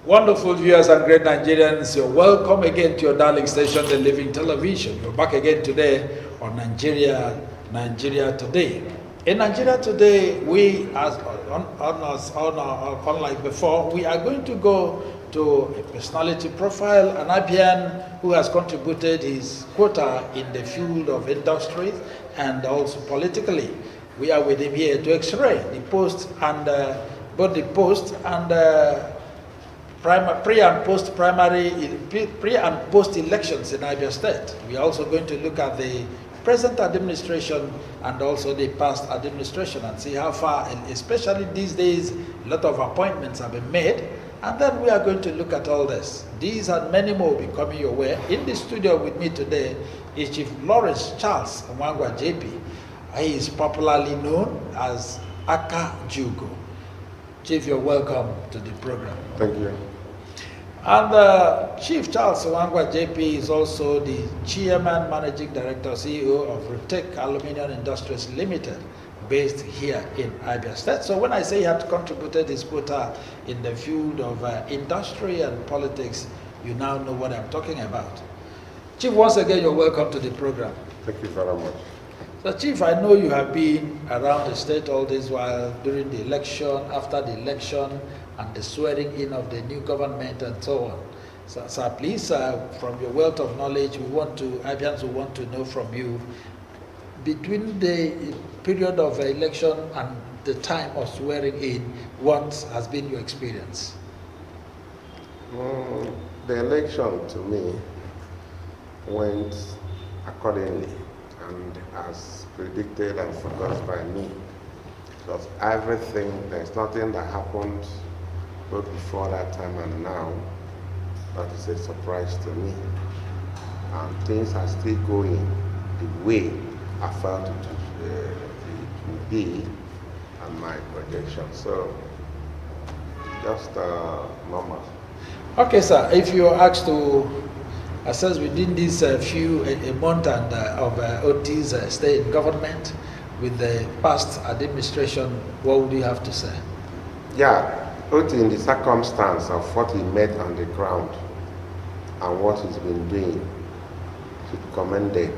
Wonderful viewers and great Nigerians, you're welcome again to your darling station, The Living Television. You're back again today on Nigeria Today. In Nigeria Today, we, unlike before, we are going to go to a personality profile, an Abian who has contributed his quota in the field of industry and also politically. We are with him here to x-ray the post and both the post and pre and post elections in Abia State. We are also going to look at the present administration and also the past administration and see how far, and especially these days, a lot of appointments have been made. And then we are going to look at all this. These and many more will be coming your way. In the studio with me today is Chief Lawrence Charles Mwangwa JP. He is popularly known as Aka Jugo. Chief, you're welcome to the program. Thank you. And Chief Charles Mwangwa JP is also the Chairman, Managing Director, CEO of Rutec Aluminium Industries Limited, based here in Abia State. So when I say he had contributed his quota in the field of industry and politics, you now know what I'm talking about. Chief, once again, you're welcome to the program. Thank you very much. So Chief, I know you have been around the state all this while during the election, after the election, and the swearing in of the new government and so on. So please, from your wealth of knowledge, Abians will want to know from you, between the period of election and the time of swearing in, what has been your experience? The election to me went accordingly and as predicted and forecast by me. Because everything, there's nothing that happened both before that time and now that is a surprise to me. And things are still going the way I felt it would be and my projection. So, just normal. Okay, sir. If you are asked to assess within this a month and of OT's stay in government with the past administration, what would you have to say? Yeah, OT in the circumstance of what he met on the ground and what he's been doing should be commended.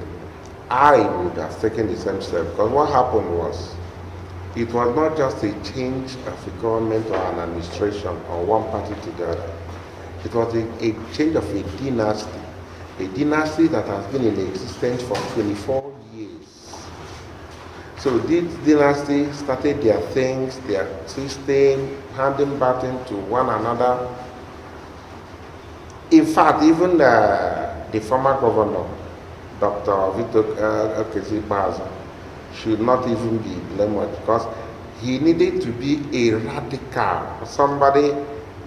I would have taken the same step, because what happened was, it was not just a change of a government or an administration or one party to the other. It was a change of a dynasty that has been in existence for 24 years. So this dynasty started their things, their system, handing baton to one another. In fact, even the former governor, Dr. Vito Kezipaza, should not even be blamed, because he needed to be a radical, somebody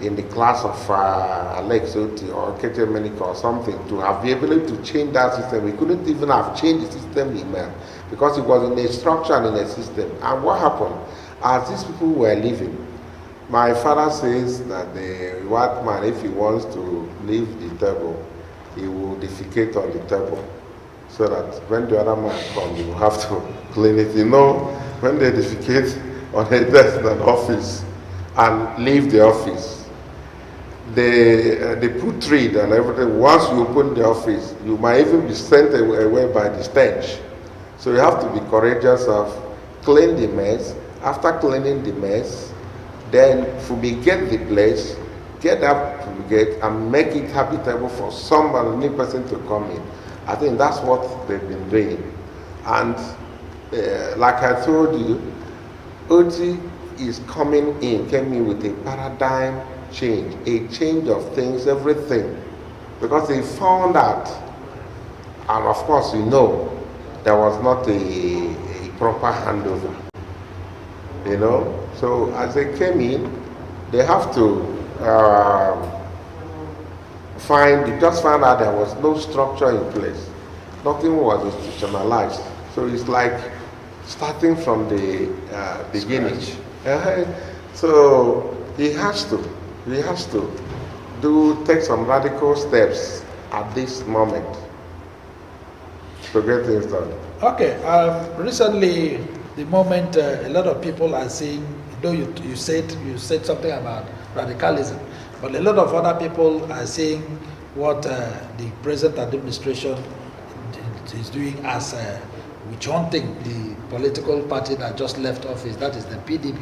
in the class of Alex Oti or Ketia Menika or something, to have been able to change that system. He couldn't even have changed the system he made, because it was in a structure and in a system. And what happened? As these people were living, my father says that the white man, if he wants to leave the table, he will defecate on the table, so that when the other man comes, he will have to clean it. You know, when they defecate on a desk in an office and leave the office, they put treat and everything. Once you open the office, you might even be sent away by the stench. So you have to be courageous of clean the mess. After cleaning the mess, then fumigate the place, get that fumigate and make it habitable for someone, a new person to come in. I think that's what they've been doing. And like I told you, OT is came in with a paradigm change, a change of things, everything. Because they found out, and of course you know, there was not a proper handover. You know? So as they came in, they have to just find out there was no structure in place. Nothing was institutionalized. So it's like starting from the beginning. So he has to take some radical steps at this moment to get things done. Okay, recently, the moment a lot of people are saying, though you said something about radicalism, But a lot of other people are saying what the present administration is doing as witch hunting the political party that just left office, that is the PDP,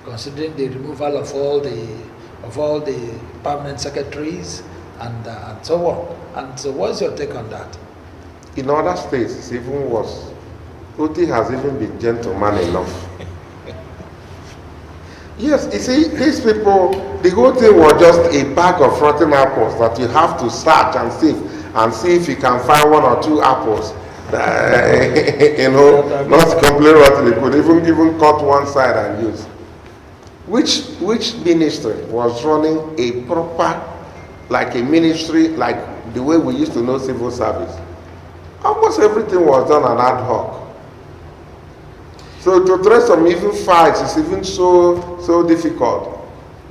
considering the removal of all the permanent secretaries and so on. And so what's your take on that? In other states, it's even worse. Oti has even been gentleman enough. Yes, you see, these people, the whole thing was just a bag of rotten apples that you have to search and see if you can find one or two apples. You know, not completely rotten. You could even cut one side and use. Which ministry was running a proper, like a ministry, like the way we used to know civil service? Almost everything was done on ad hoc. So to trace some even fights is even so difficult.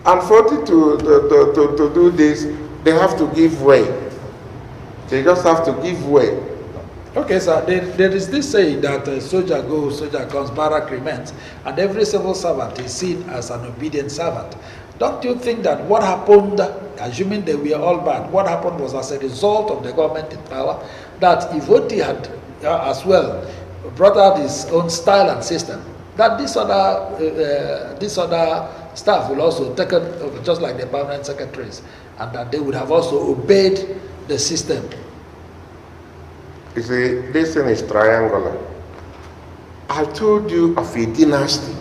And for it to do this, they have to give way. They just have to give way. Okay, sir. There is this saying that soldier goes, soldier comes, barrack remains, and every civil servant is seen as an obedient servant. Don't you think that what happened, assuming they were all bad, what happened was as a result of the government in power, that if Oti had as well brought out his own style and system, that this other staff will also take it over, just like the permanent secretaries, and that they would have also obeyed the system. You see, this thing is triangular. I told you of a dynasty,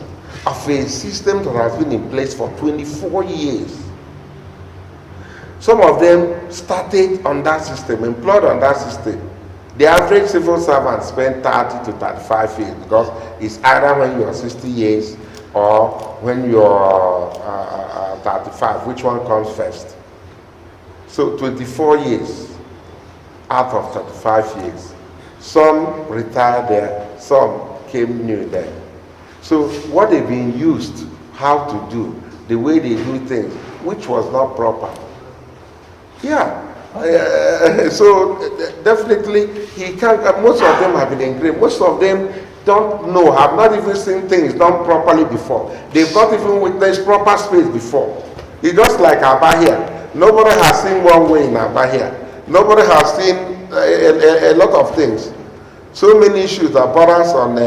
of a system that has been in place for 24 years. Some of them started on that system, employed on that system. The average civil servant spent 30 to 35 years, because it's either when you're 60 years or when you're 35, which one comes first? So 24 years out of 35 years. Some retired there, some came new there. So what they've been used, how to do, the way they do things, which was not proper. Yeah. So definitely he can't. Most of them have been engraved. Most of them don't know, have not even seen things done properly before. They've not even witnessed proper space before. It's just like Aba here. Nobody has seen one way in Aba here. Nobody has seen a lot of things. So many issues that borders on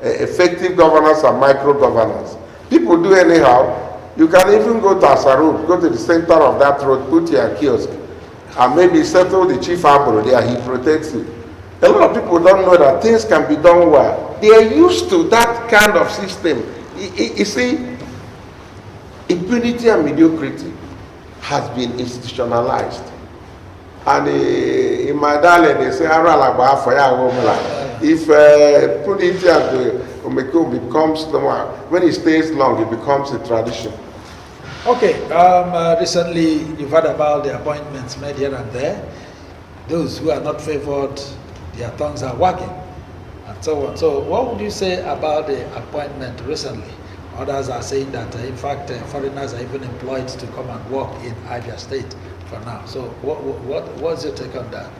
effective governance and micro governance. People do anyhow. You can even go to Asarud, go to the center of that road, put your kiosk, and maybe settle the chief arbor there, he protects you. A lot of people don't know that things can be done well. They are used to that kind of system. You see, impunity and mediocrity has been institutionalized. And in my dialect, they say, if impunity and becomes, when it stays long, it becomes a tradition. Okay, recently you've heard about the appointments made here and there. Those who are not favored, their tongues are wagging, and so on. So what would you say about the appointment recently? Others are saying that, in fact, foreigners are even employed to come and work in Abia State for now. So what's your take on that?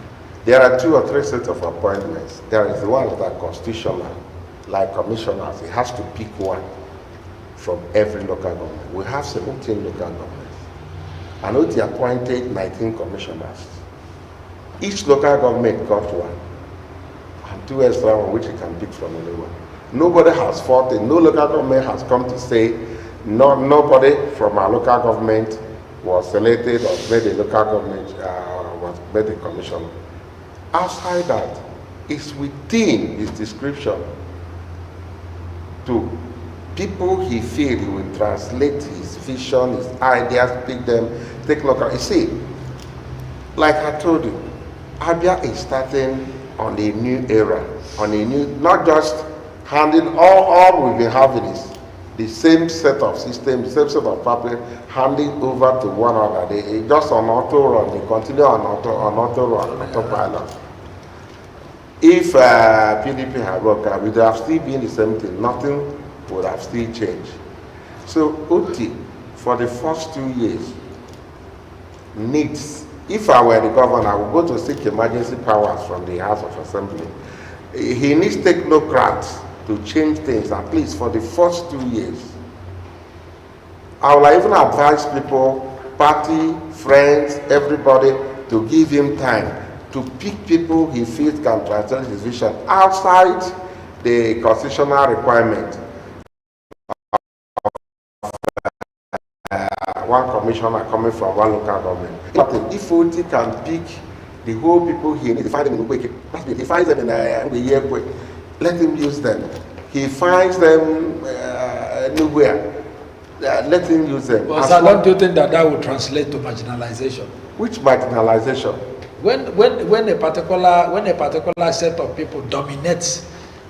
There are 2 or 3 sets of appointments. There is the ones that are constitutional, like commissioners. It has to pick one from every local government. We have 17 local governments. And Oti appointed 19 commissioners. Each local government got one, and 2 extra ones which you can pick from anyone. Nobody has fought it. No local government has come to say nobody from our local government was selected or made a local government was made a commissioner. Outside that, it's within his description to people he feels he will translate his vision, his ideas, pick them, take local. You see, like I told you, Abia is starting on a new era, on a new, not just handing all we've been having is the same set of systems, same set of public, handing over to one another. They just on auto run, they continue on auto run, autopilot. If PDP had worked, we would have still been the same thing. Nothing would have still changed. So Oti, for the first 2 years, needs, if I were the governor, I would go to seek emergency powers from the House of Assembly. He needs technocrats to change things, at least for the first 2 years. I will even advise people party, friends, everybody, to give him time to pick people he feels can translate his vision outside the constitutional requirement. One commissioner coming from one local government. If OT can pick the whole people he needs, he finds them in Ukweke. He finds them in Uyekwe. Let him use them. He finds them nowhere. Let him use them. Well, sir, don't you think that would translate to marginalization? Which marginalization? When a particular set of people dominates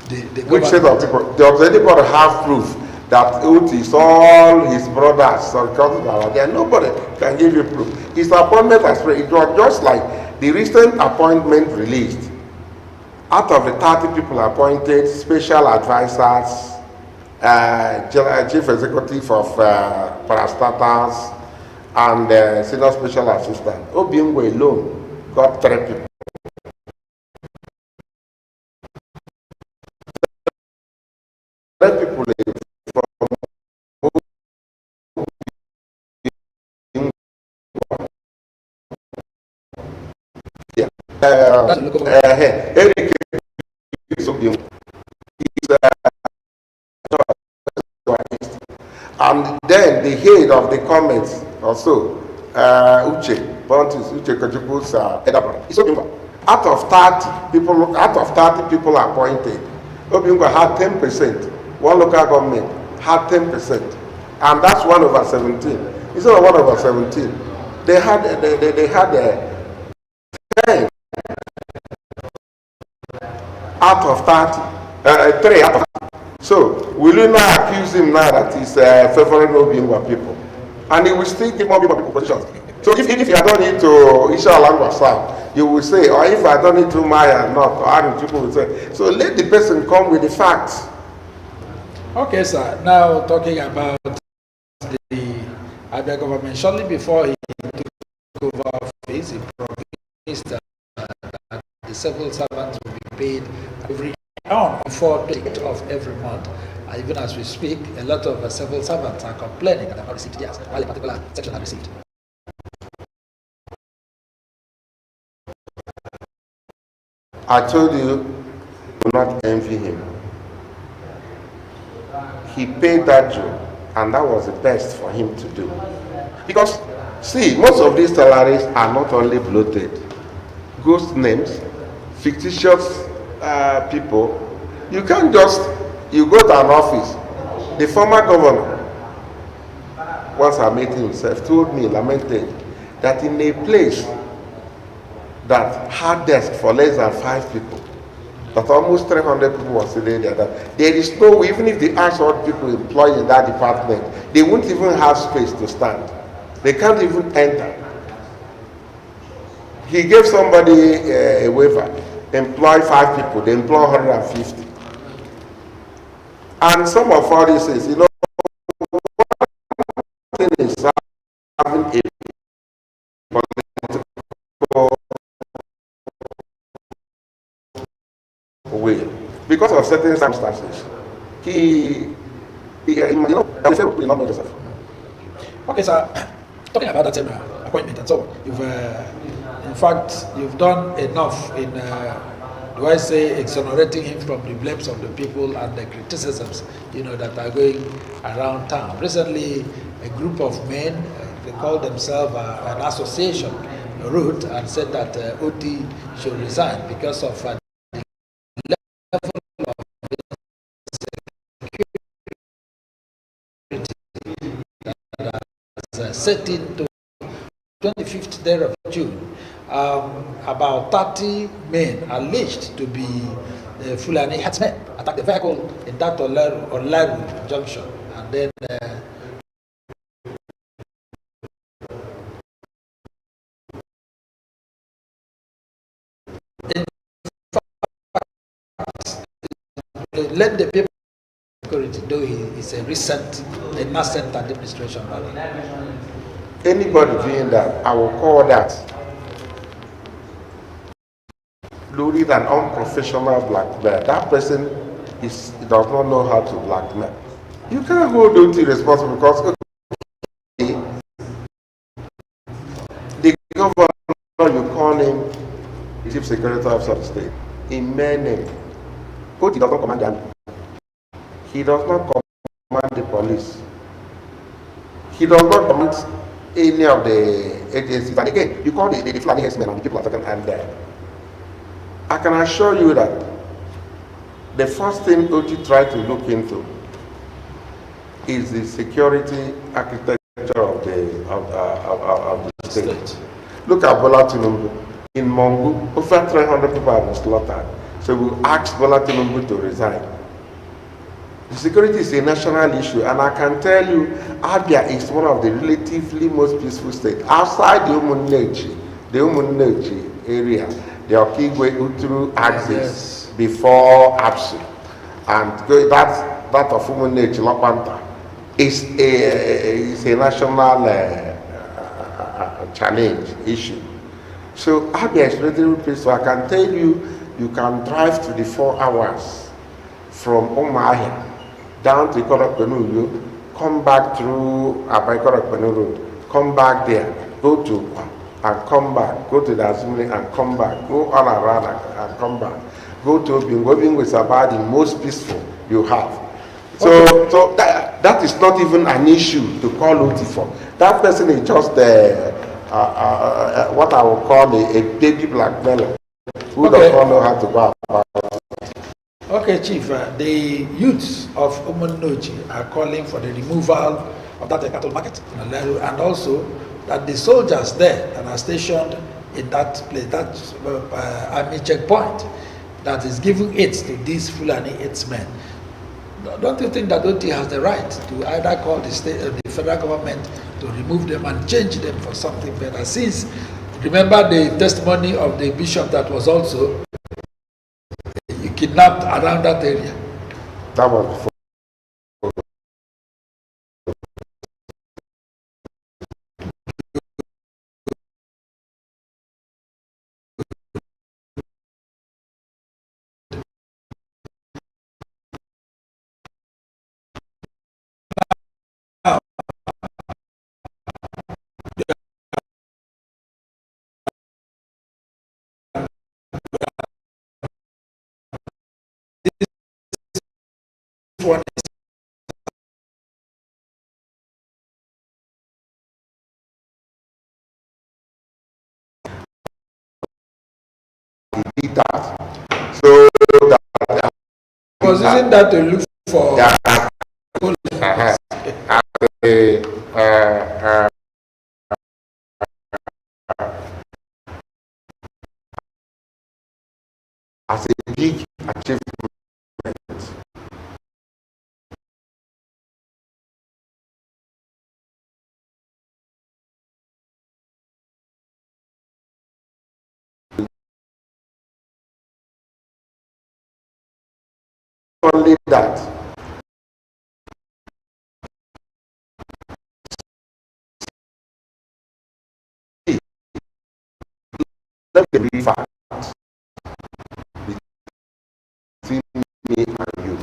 the Which set of people? Does anybody have proof that it is all his brothers or cousins are there? Nobody can give you proof. His appointment has spread. It was just like the recent appointment released. Out of the 30 people appointed, special advisors, chief executive of parastatals, and senior special assistant, Obiangwe alone got 3 people. Eric and then the head of the comments also, Uche Kojuku's Edinburgh. Out of 30 people appointed, Obiangwe had 10%. One local government had 10%, and that's 1/17. Instead of 1/17, they had 10 out of 30, 3 out of 30. So will you now accuse him now that he's favoring Obiangwe people, and he will still give more people positions? So if you are done it to Isha Langwasa, you will say, or if I done it to Maya not, or Aaron, people will say. So let the person come with the facts. Okay, sir. Now talking about the Abia government, shortly before he took over office, he promised that the civil servants will be paid every on before the 8th of every month. Even as we speak, a lot of civil servants are complaining that they have not received theirs, while a particular section have received. I told you, do not envy him. He paid that job, and that was the best for him to do. Because, see, most of these salaries are not only bloated, ghost names, fictitious people. You can't just, you go to an office. The former governor, once I met himself, told me, lamented, that in a place that had desk for less than 5 people, that almost 300 people were sitting there, that there is no, even if they ask what people employed in that department, they won't even have space to stand. They can't even enter. He gave somebody a waiver, employ 5 people, they employ 150. And some of all this is, you know, one thing is having a political will. Because of certain circumstances, he you know, will not know himself. Okay, sir. Talking about that appointment and so on, you've, in fact, you've done enough in, do I say, exonerating him from the blames of the people and the criticisms, you know, that are going around town. Recently, a group of men, they called themselves an association, Root, and said that OT should resign because of the level of security that has set into 25th day of June. About 30 men alleged to be Fulani herdsmen attacked the vehicle in that Olaru junction, and then let the people security, though it's a nascent administration. Anybody doing that, I will call that lurid and unprofessional blackmail. That person does not know how to blackmail. You can't hold OT responsible because governor, you call him Chief Security Officer of the state. In mere name. But he does not command the army. He does not command the police. He does not command any of the agencies. And again, you call the Fulani herdsmen and the people are talking and there. I can assure you that the first thing OT tried to look into is the security architecture of the state. Look at Bola Tinubu. In Mongu, over 300 people have been slaughtered. So we asked Bola Tinubu to resign. The security is a national issue, and I can tell you, Abia is one of the relatively most peaceful states. Outside the Umunnechi area, the Okigwe Uturu axis before Apsu, and that of Umunnechi, Lokwanta, is a national challenge issue. So Abia is relatively peaceful. I can tell you, you can drive to the 4 hours from Omahia down to Ikorakpenu, come back through Ikorakpenu Road, come back there, go to Kwa, and come back, go to the Azumri and come back, go all around and come back, go to Obingo. Obingo is about the most peaceful you have. So that is not even an issue to call OT for. That person is just what I would call a baby blackmailer who does not know how to go about it. Okay, Chief, the youths of Umunnochi are calling for the removal of that cattle market in Aleru, and also that the soldiers there that are stationed in that place, that army checkpoint, that is giving aid to these Fulani herdsmen. Don't you think that OT has the right to either call the state, the federal government to remove them and change them for something better? Since, remember the testimony of the bishop that was also kidnapped around that area? That was before. One did that. So that was using that to look for as a big achievement. Only that. Let me be fact between me and you.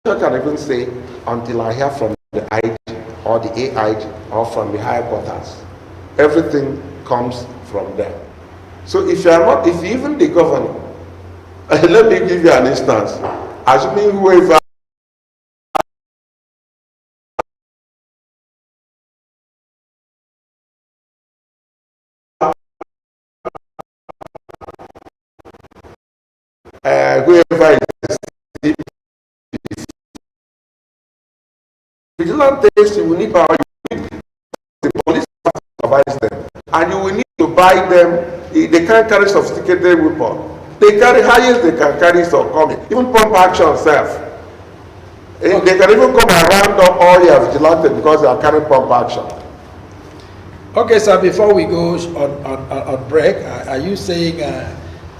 I can even say until I hear from the IG or the AIG or from the higher quarters. Everything comes from them. So if you are not, if even the governor, let me give you an instance. Assuming whoever whoever is vigilantes, you will need power, you need the police to supervise them, and you will need to buy them. They can't carry sophisticated weapons. They carry highest they can carry some coming. Even pump action self. They can even come around up all your vigilante because they are carrying pump action. Okay, sir, before we go on break, are you saying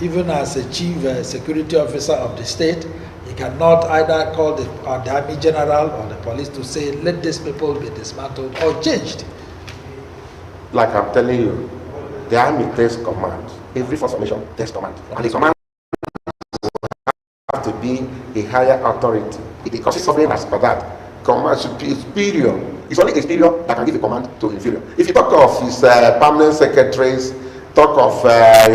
even as a chief security officer of the state, you cannot either call the army general or the police to say, let these people be dismantled or changed? Like I'm telling you, the army takes command. Every force formation takes command. And the command have to be a higher authority. It consists of as for that. command superior. It's only a superior that can give a command to inferior. If you talk of his permanent secretaries, talk of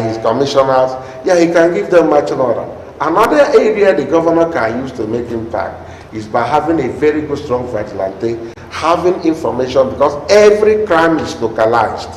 his commissioners, yeah, he can give them marching order. Another area the governor can use to make impact is by having a very good, strong vigilante, having information, because every crime is localized.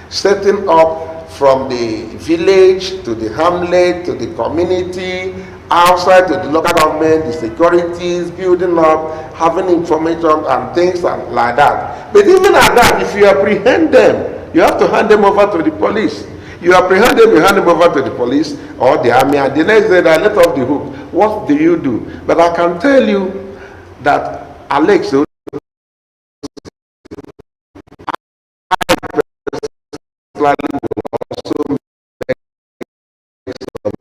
Setting up from the village to the hamlet to the community, outside to the local government, the securities, building up, having information and things like that. But even at that, if you apprehend them, you have to hand them over to the police. You apprehend them, you hand them over to the police or the army, and the next day they let off the hook. What do you do? But I can tell you that Alex will also make some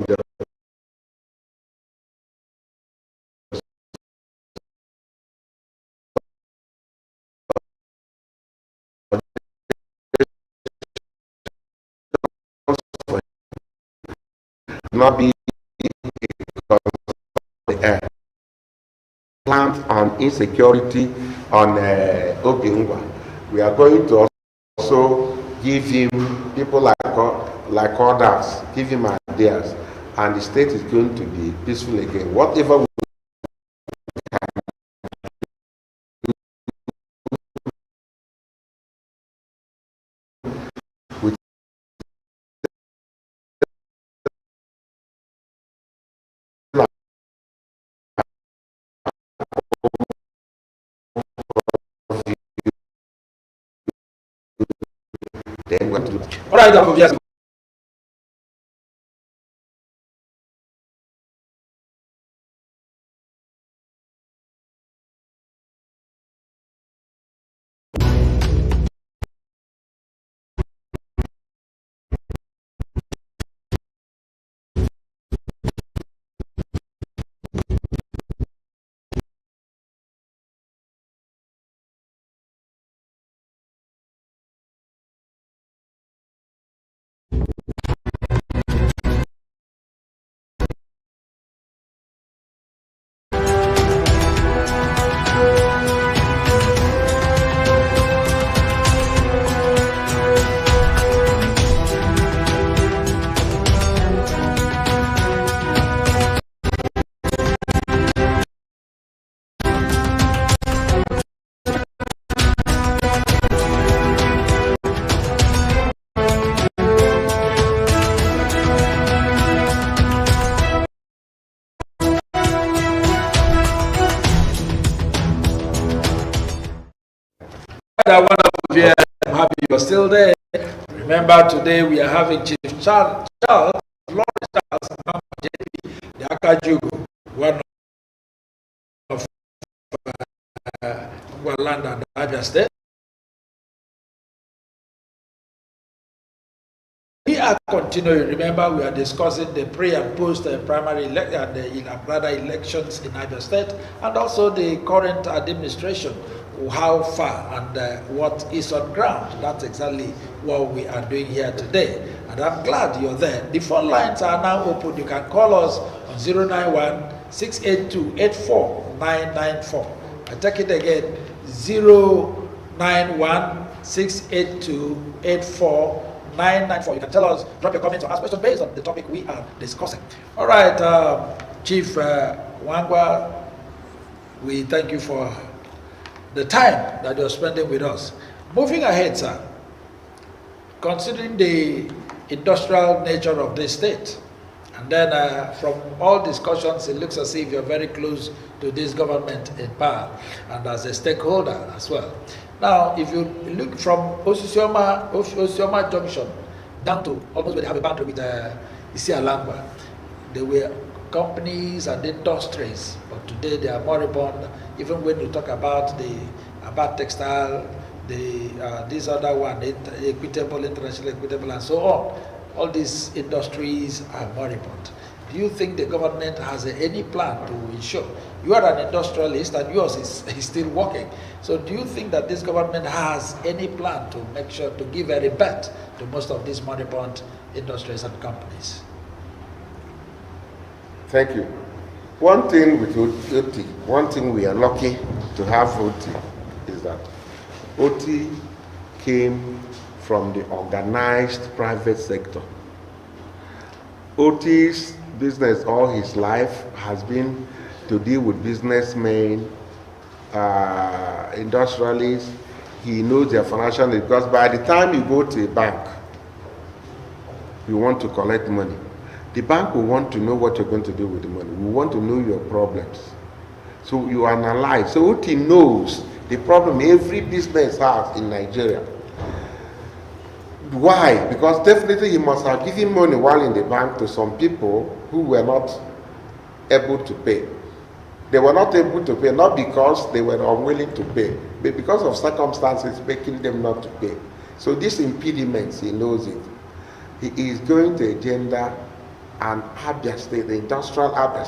not be plant on insecurity on Obiungwa. We are going to also give him people like others, give him ideas, and the state is going to be peaceful again. Whatever we then going to do. All right, yes. Wonderful. I'm happy you're still there. Remember, today we are having Chief Charles Lawrence Charles JP, the Akajugu, one of Land and Abia State. We are continuing. Remember, we are discussing the pre and post primary elections in Abia State, and also the current administration. How far and what is on ground. That's exactly what we are doing here today. And I'm glad you're there. The phone lines are now open. You can call us on 091-682-84994. I take it again, 091-682-84994. You can tell us, drop your comments or ask questions based on the topic we are discussing. All right, Chief Wangwa, we thank you for the time that you're spending with us. Moving ahead, sir, considering the industrial nature of this state, and then from all discussions, it looks as if you're very close to this government in power and as a stakeholder as well. Now, if you look from Osisioma Junction down to almost where they have a boundary with Isialamba, there were companies and industries, but today they are moribund. Even when you talk about textile, this other one, equitable, international equitable, and so on, all these industries are moribund. Do you think the government has any plan to ensure? You are an industrialist and yours is still working. So do you think that this government has any plan to make sure to give a rebate to most of these moribund industries and companies? Thank you. One thing with OT, one thing we are lucky to have OT is that OT came from the organized private sector. OT's business all his life has been to deal with businessmen, industrialists. He knows their financial needs, because by the time you go to a bank, you want to collect money. The bank will want to know what you're going to do with the money. We want to know your problems. So you analyze. So OT knows the problem every business has in Nigeria. Why? Because definitely he must have given money while in the bank to some people who were not able to pay. They were not able to pay, not because they were unwilling to pay, but because of circumstances making them not to pay. So these impediments, he knows it. He is going to agenda and Abia State, the industrial Abia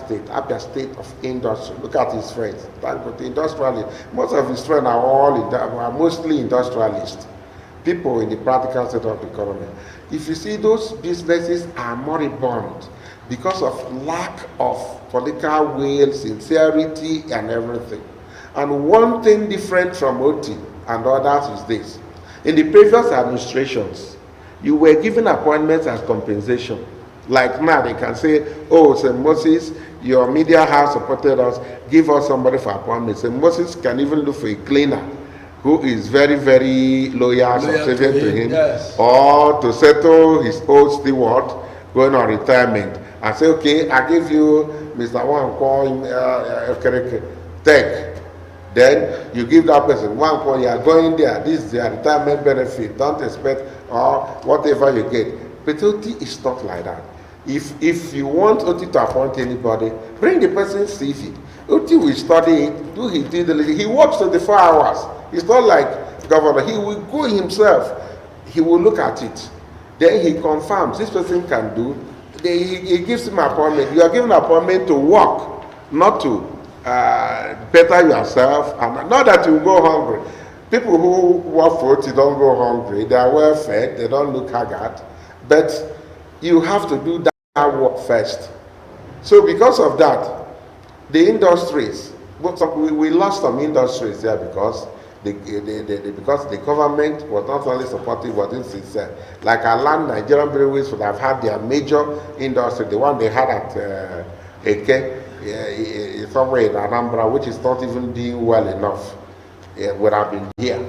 State of industry. Look at his friends. The industrialists, most of his friends are mostly industrialists. People in the practical sector of the economy. If you see, those businesses are moribund because of lack of political will, sincerity, and everything. And one thing different from OT and others is this. In the previous administrations, you were given appointments as compensation. Like now, they can say, oh, St. Moses, your media house supported us, give us somebody for appointment. St. Moses can even look for a cleaner who is very, very loyal subservient to him, yes. Or to settle his old steward going on retirement and say, okay, I give you Mr. Wankwo Tech. Then you give that person Wankwo, you are going there, this is their retirement benefit, don't expect or whatever you get. But OT is not like that. If you want OT to appoint anybody, bring the person's CV. OT will study it, do his due diligence. He works 24 hours. It's not like governor. He will go himself. He will look at it. Then he confirms this person can do. Then he gives him an appointment. You are given an appointment to work, not to better yourself. And not that you go hungry. People who work for OT don't go hungry. They are well fed. They don't look haggard. But you have to do that work first. So because of that, the industries, we lost some industries there because the government was not only supportive but insincere. Like our land, Nigerian breweries would have had their major industry, the one they had at Eke, somewhere in Anambra, which is not even doing well enough, would have been here.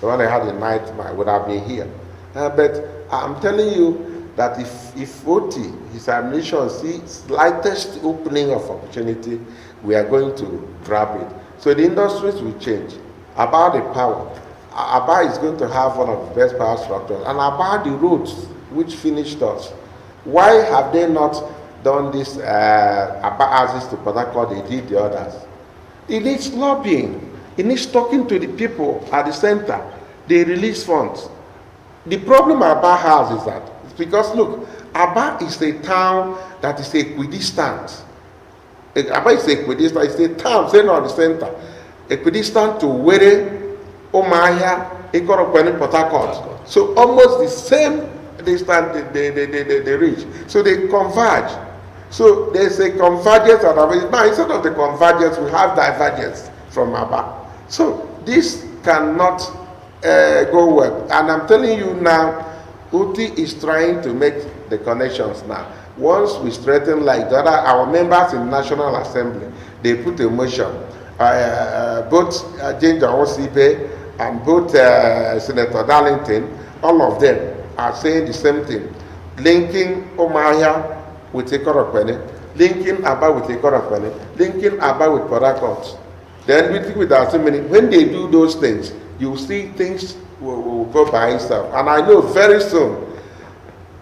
The one they had in Nightmare would have been here. But I'm telling you that if OT, his administration, sees slightest opening of opportunity, we are going to grab it. So the industries will change. About the power, Aba is going to have one of the best power structures. And about the roads, which finished us. Why have they not done this Aba access to Port Harcourt? They did the others. It needs lobbying. It needs talking to the people at the center. They release funds. The problem Aba has is that, because look, Aba is a town that is equidistant. Aba is equidistant. It's a town sitting on the center. Equidistant to Were, Omahia, Ikorokwene, Port Harcourt. So almost the same distance they reach. So they converge. So there's a convergence. Now instead of the convergence, we have divergence from Aba. So this cannot go well. And I'm telling you now, OT is trying to make the connections now. Once we strengthen like that, our members in National Assembly, they put a motion. Both James Osibe and both Senator Darlington, all of them are saying the same thing. Linking Omahia with Ikorokwene, linking Aba with Ikorokwene, linking Aba with Port Harcourt. Then with our assembly, when they do those things, you see things will go by itself. And I know very soon,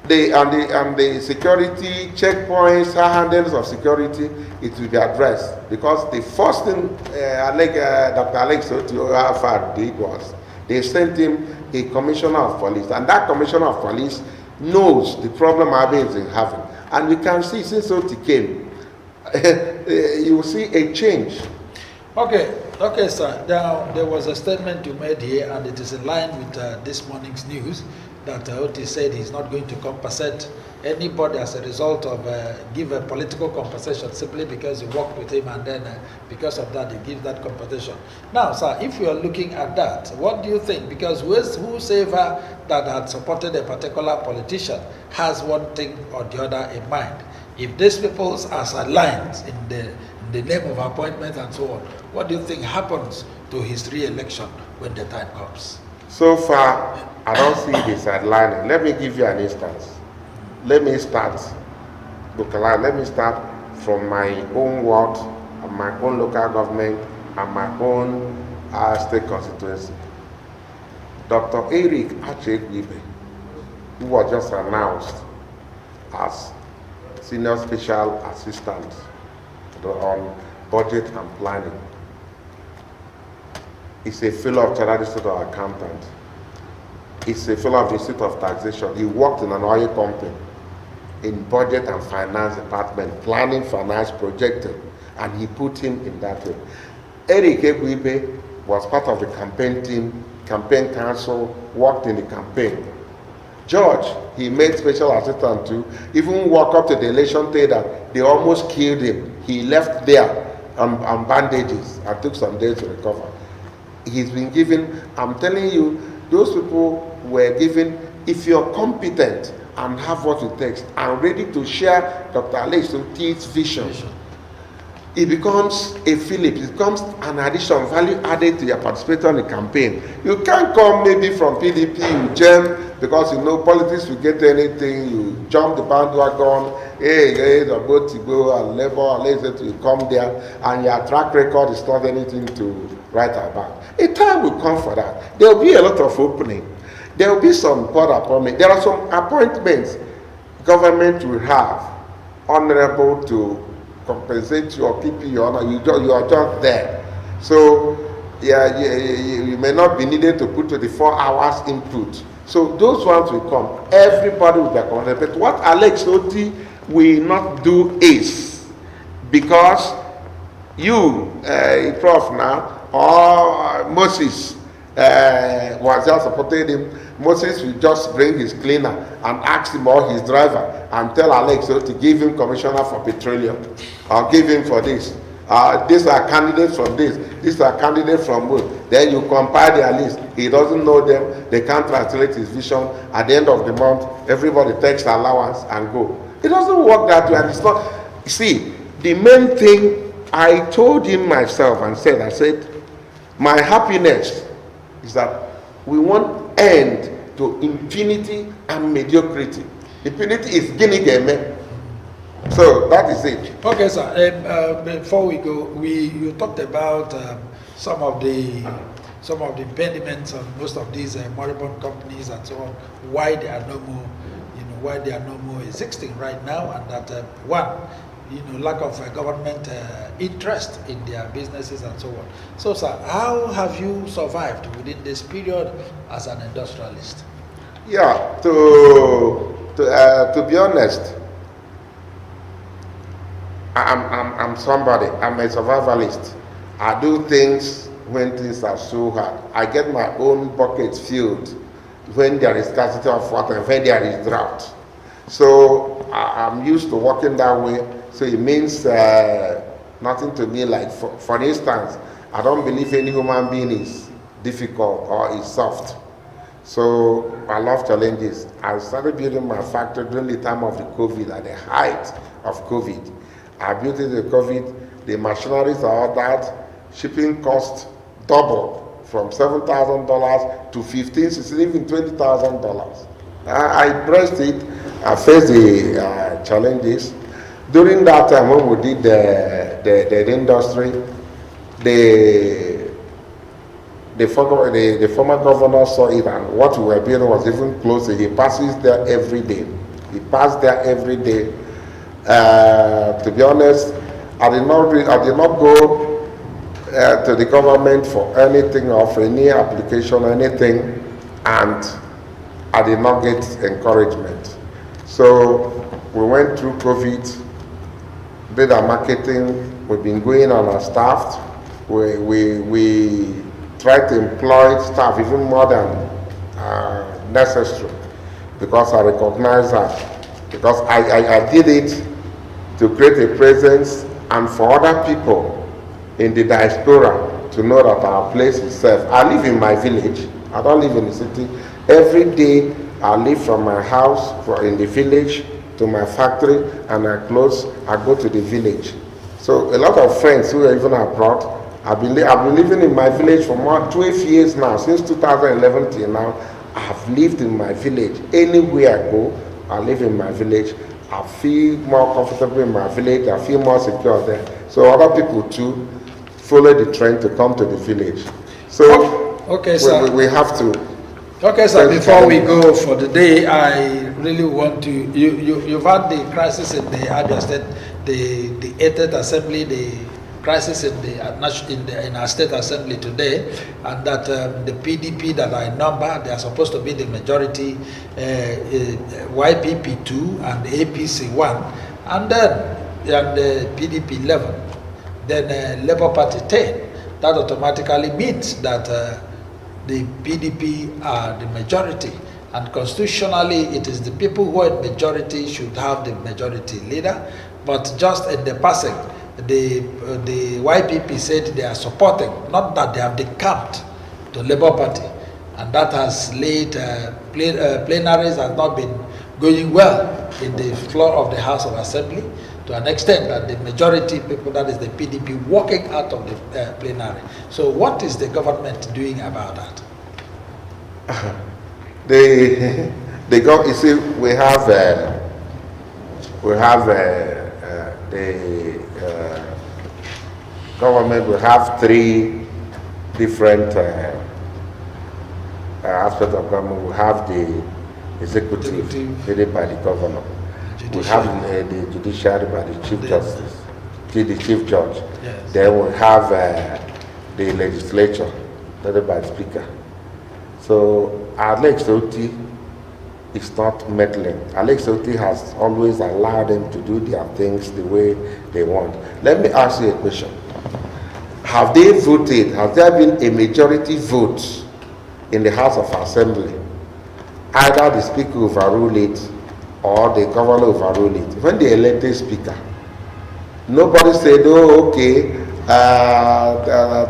the security checkpoints, handles of security, it will be addressed. Because the first thing Dr. Alex Otiafar did was, they sent him a commissioner of police. And that commissioner of police knows the problem Aba is having. And we can see, since Oti came, you will see a change. Okay. Okay, sir. Now, there was a statement you made here, and it is in line with this morning's news, that Oti said he's not going to compensate anybody as a result of give a political compensation simply because you worked with him, and then because of that, he gives that compensation. Now, sir, if you are looking at that, what do you think? Because whosoever that had supported a particular politician has one thing or the other in mind. If these people are aligned in the name of appointment and so on, what do you think happens to his re-election when the time comes? So far, I don't see the sidelining. Let me give you an instance. Let me start, Bukola, let me start from my own ward, and my own local government, and my own state constituency. Dr. Eric Achegwibe, who was just announced as Senior Special Assistant on Budget and Planning, is a fellow of Chartered Institute of Accountants. He's a fellow of the Institute of Taxation. He worked in an oil company in Budget and Finance Department, planning, finance, projecting, and he put him in that way. Eric Egwibe was part of the campaign team, campaign council, worked in the campaign. George, he made special assistant to, even walk up to the election day that they almost killed him. He left there on bandages and took some days to recover. He's been given, I'm telling you, those people were given, if you're competent and have what it takes and ready to share Dr. Alex Oti's vision, it becomes a fillip, it becomes an addition, value added to your participation in the campaign. You can't come maybe from PDP, you jam, because you know politics, you get anything, you jump the bandwagon, hey, the boat to go and labor, you come there, and your track record is not anything to write about. A time will come for that. There will be a lot of opening. There will be some board appointments. There are some appointments government will have honorable to compensate you or keep you honor. You are just there. So yeah, you may not be needed to put 24 hours input. So those ones will come. Everybody will be accountable. But what Alex Oti will not do is, because you, Prof. now, or Moses was just supporting him, Moses will just bring his cleaner and ask him or his driver and tell Alex to give him commissioner for petroleum, or give him for this. These are candidates from this, these are candidates from both. Then you compile their list. He doesn't know them, they can't translate his vision. At the end of the month, everybody takes allowance and go. It doesn't work that way, and it's not. See, the main thing I told him myself and said, my happiness is that we want end to impunity and mediocrity. Impunity is guinea game. So that is it. Okay, sir. Before we go, you talked about some of the impediments on most of these moribund companies and so on. Why they are no more, why they are no more existing right now, and that one, lack of government interest in their businesses and so on. So, sir, how have you survived within this period as an industrialist? Yeah, to be honest, I'm somebody. I'm a survivalist. I do things when things are so hard. I get my own buckets filled when there is scarcity of water and when there is drought. So I'm used to working that way. So it means nothing to me. Like for instance, I don't believe any human being is difficult or is soft. So I love challenges. I started building my factory during the time of the COVID, at the height of COVID. I built it in COVID. The machineries are all that. Shipping cost doubled from $7,000 to $15,000, $16,000, even $20,000. I pressed it. I faced the challenges. During that time when we did the industry, the former governor saw it, and what we were building was even closer. He passes there every day. He passed there every day. To be honest, I did not go to the government for anything or for any application or anything, and I did not get encouragement. So we went through COVID, did our marketing. We've been going on our staff. we try to employ staff even more than necessary, because I recognize that, because I did it to create a presence and for other people in the diaspora to know that our place is safe. I live in my village. I don't live in the city. Every day I leave from my house in the village to my factory, and I go to the village. So a lot of friends who are even abroad, I've been living in my village for more 12 years now. Since 2011 till now, I've lived in my village. Anywhere I go, I live in my village. I feel more comfortable in my village. I feel more secure there. So other people too follow the trend to come to the village. So okay, sir. We have to. Okay, sir. Before we go for the day, I really want to. You've had the crisis in the Abia State, the 8th Assembly, the crisis in our state assembly today, and that the PDP that I number, they are supposed to be the majority, YPP 2 and APC 1, and then the PDP 11, then Labour Party 10. That automatically means that the PDP are the majority, and constitutionally it is the people who are in majority should have the majority leader. But just in the passing, the YPP said they are supporting, not that they have decamped to Labour Party, and that has led plenaries have not been going well in the floor of the House of Assembly, to an extent that the majority people, that is the PDP, walking out of the plenary. So what is the government doing about that? You see, we have the government will have three different aspects of government. We have the executive, headed by the governor. We have the judiciary by the chief justice, the chief judge. Yes. Then we have the legislature, headed by the speaker. So Alex Oti is not meddling. Alex Oti has always allowed them to do their things the way they want. Let me ask you a question. Have they voted? Has there been a majority vote in the House of Assembly? Either the speaker overruled it or the governor overruled it. When they elected speaker, nobody said, oh, okay,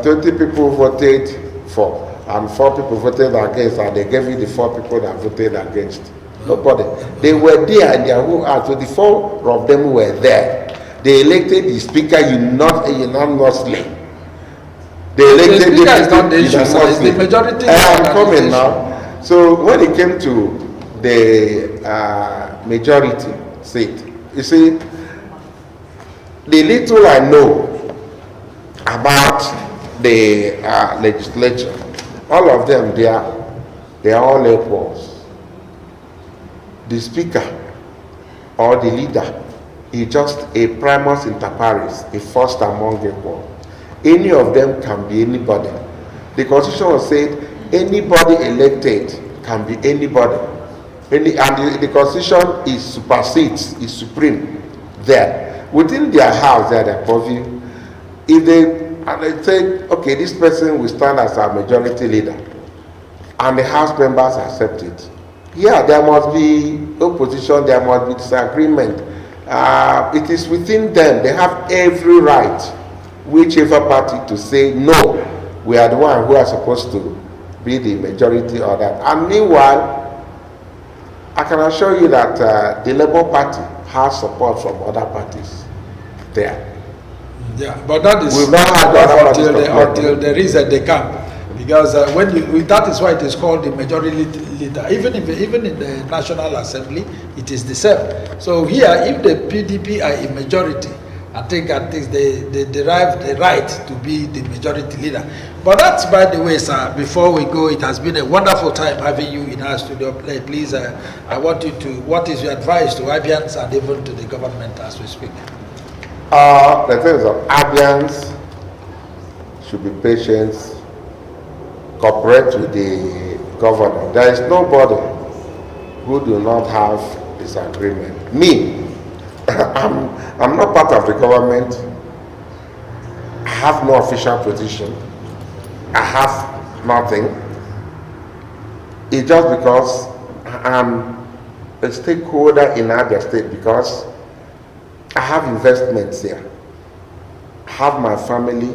20 people voted for and 4 people voted against, and they gave you the 4 people that voted against. Nobody. They were there in their own heart. So the 4 of them were there. They elected the speaker unanimously. They elected the speaker is not the issue, it's the majority. I'm coming now. So when it came to the majority seat, you see, the little I know about the legislature, all of them, they are all equals. The speaker or the leader is just a primus inter pares, a first among equals. Any of them can be anybody. The Constitution said anybody elected can be anybody. And the Constitution supersedes, is supreme there. Within their house, their purview, if they say, okay, this person will stand as our majority leader, and the House members accept it, yeah, there must be opposition, there must be disagreement. It is within them. They have every right, whichever party, to say, no, we are the one who are supposed to be the majority or that. And meanwhile, I can assure you that the Labour Party has support from other parties there. Yeah, but that is until there is a decamp. Because that is why it is called the majority leader. Even in the National Assembly, it is the same. So here, if the PDP are a majority, I think they derive the right to be the majority leader. But that's, by the way, sir, before we go, it has been a wonderful time having you in our studio. Please, I want you to, what is your advice to Abians and even to the government as we speak? The thing is that Abians should be patient, cooperate with the governor. There is nobody who do not have disagreement. Me, I'm not part of the government. I have no official position. I have nothing. It's just because I'm a stakeholder in Abia State, because I have investments here. I have my family,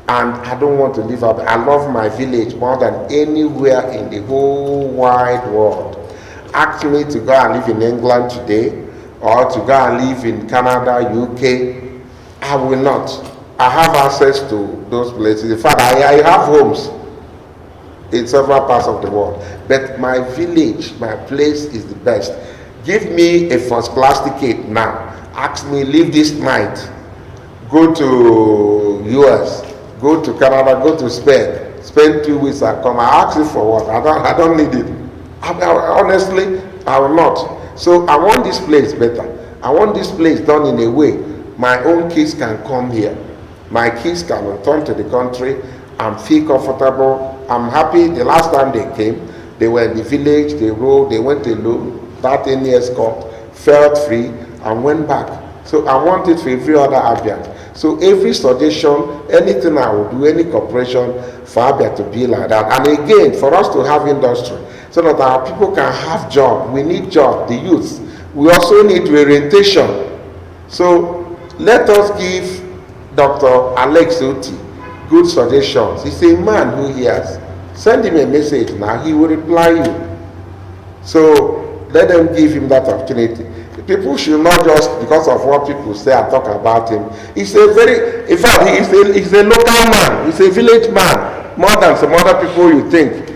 and I don't want to live out. I love my village more than anywhere in the whole wide world. Ask me to go and live in England today, or to go and live in Canada, UK, I will not. I have access to those places. In fact, I have homes in several parts of the world. But my village, my place is the best. Give me a first class ticket now. Ask me, leave this night, go to US, go to Canada, go to Spain, spend 2 weeks and come. I ask you for what? I don't need it. Honestly, I will not. So I want this place better. I want this place done in a way my own kids can come here. My kids can return to the country and feel comfortable. I'm happy. The last time they came, they were in the village, they rode, they went alone, without any escort, felt free, and went back. So I want it for every other Abian. So every suggestion, anything I will do, any cooperation for Abia to be like that. And again, for us to have industry, so that our people can have job. We need job, the youth. We also need orientation. So let us give Dr. Alex Oti good suggestions. He's a man who hears. Send him a message now, he will reply you. So let them give him that opportunity. People should not just, because of what people say and talk about him. He's a very, in fact, he's a local man. He's a village man, more than some other people you think.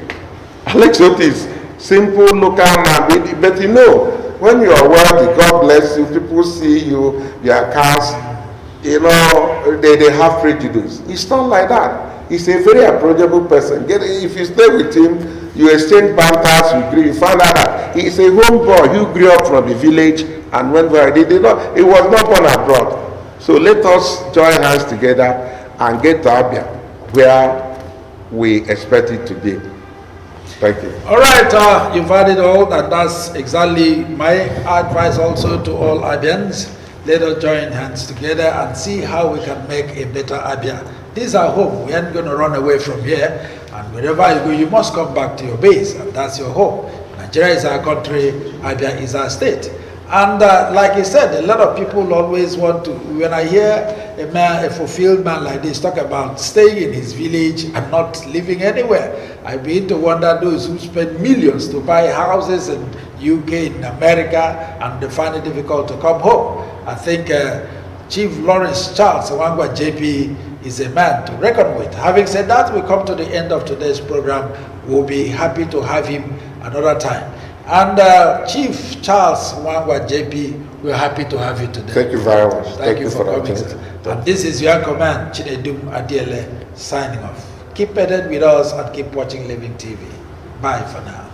Alex Oti is simple local man, but you know, when you are wealthy, God bless you, people see you, your cars, you know, they have prejudice. It's not like that. He's a very approachable person. If you stay with him, you exchange banters, you find out that he's a homeboy who grew up from the village and went where he was not born abroad. So let us join hands together and get to Abia where we expect it to be. Thank you. All right, you've heard it all, and that's exactly my advice also to all Abians. Let us join hands together and see how we can make a better Abia. This is our home. We aren't going to run away from here. And wherever you go, you must come back to your base, and that's your home. Nigeria is our country, Abia is our state. And like I said, a lot of people always want to, when I hear a fulfilled man like this talk about staying in his village and not living anywhere, I begin to wonder those who spend millions to buy houses in UK, in America, and they find it difficult to come home. I think Chief Lawrence Charles Wangwa JP is a man to reckon with. Having said that, we come to the end of today's program. We'll be happy to have him another time. And Chief Charles Wangwa JP, we're happy to have you today. Thank you very much. Thank you for coming, sir. And this is your command, Chinedum Adiele, signing off. Keep petted with us and keep watching Living TV. Bye for now.